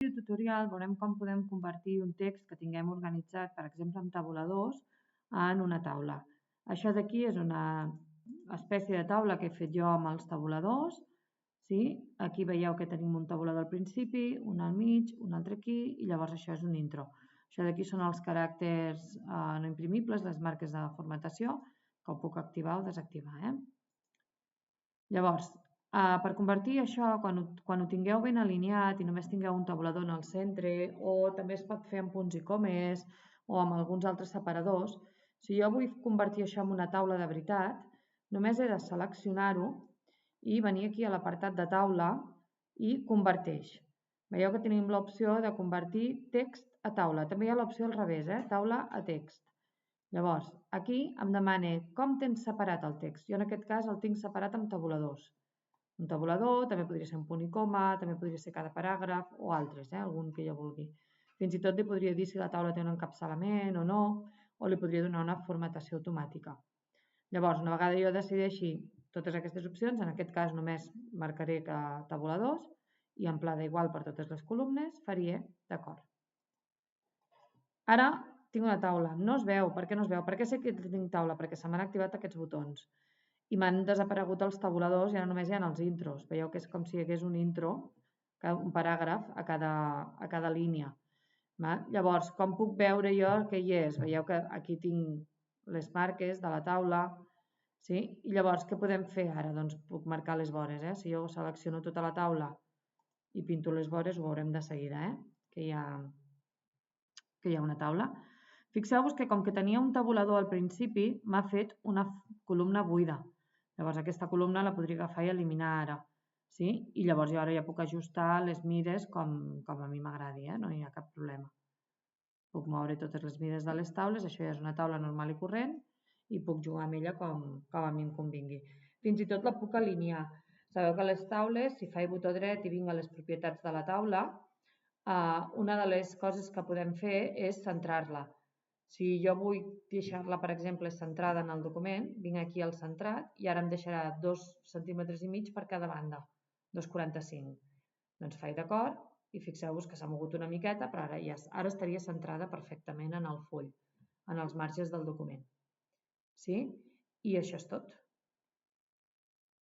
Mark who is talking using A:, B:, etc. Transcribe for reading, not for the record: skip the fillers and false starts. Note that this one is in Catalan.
A: el tutorial veurem com podem convertir un text que tinguem organitzat, per exemple, amb tabuladors, en una taula. Això d'aquí és una espècie de taula que he fet jo amb els tabuladors. Sí? Aquí veieu que tenim un tabulador al principi, un al mig, un altre aquí, i llavors això és un intro. Això d'aquí són els caràcters no imprimibles, les marques de formatació, que ho puc activar o desactivar. Llavors, per convertir això, quan ho tingueu ben alineat i només tingueu un tabulador en el centre, o també es pot fer amb punts i comes o amb alguns altres separadors, si jo vull convertir això en una taula de veritat, només he de seleccionar-ho i venir aquí a l'apartat de taula i converteix. Veieu que tenim l'opció de convertir text a taula. També hi ha l'opció al revés, taula a text. Llavors, aquí em demana com tens separat el text. Jo en aquest cas el tinc separat amb tabuladors. Un tabulador també podria ser un punt i coma, també podria ser cada paràgraf o altres, algun que jo vulgui. Fins i tot li podria dir si la taula té un encapçalament o no, o li podria donar una formatació automàtica. Llavors, una vegada jo decideixi totes aquestes opcions, en aquest cas només marcaré que tabuladors i amplada igual per totes les columnes, faria d'acord. Ara tinc una taula. No es veu. Per què no es veu? Per què sé que tinc taula? Perquè se m'han activat aquests botons. I m'han desaparegut els tabuladors i ara només hi ha els intros. Veieu que és com si hi hagués un intro, un paràgraf a cada línia. Llavors, com puc veure jo què hi és? Veieu que aquí tinc les marques de la taula. Sí? I llavors, què podem fer ara? Doncs puc marcar les vores. Si jo selecciono tota la taula i pinto les vores, ho veurem de seguida, que hi ha una taula. Fixeu-vos que com que tenia un tabulador al principi, m'ha fet una columna buida. Llavors aquesta columna la podria agafar i eliminar ara. Sí? I llavors jo ara ja puc ajustar les mides com a mi m'agradi, no hi ha cap problema. Puc moure totes les mides de les taules, això ja és una taula normal i corrent, i puc jugar amb ella com a mi em convingui. Fins i tot la puc alinear. Sabeu que les taules, si faig botó dret i vinc a les propietats de la taula, una de les coses que podem fer és centrar-la. Si jo vull deixar-la, per exemple, centrada en el document, vinc aquí al centrat i ara em deixarà 2,5 centímetres per cada banda, 2,45. Doncs faig d'acord i fixeu-vos que s'ha mogut una miqueta, però ara estaria centrada perfectament en el full, en els marges del document. Sí? I això és tot.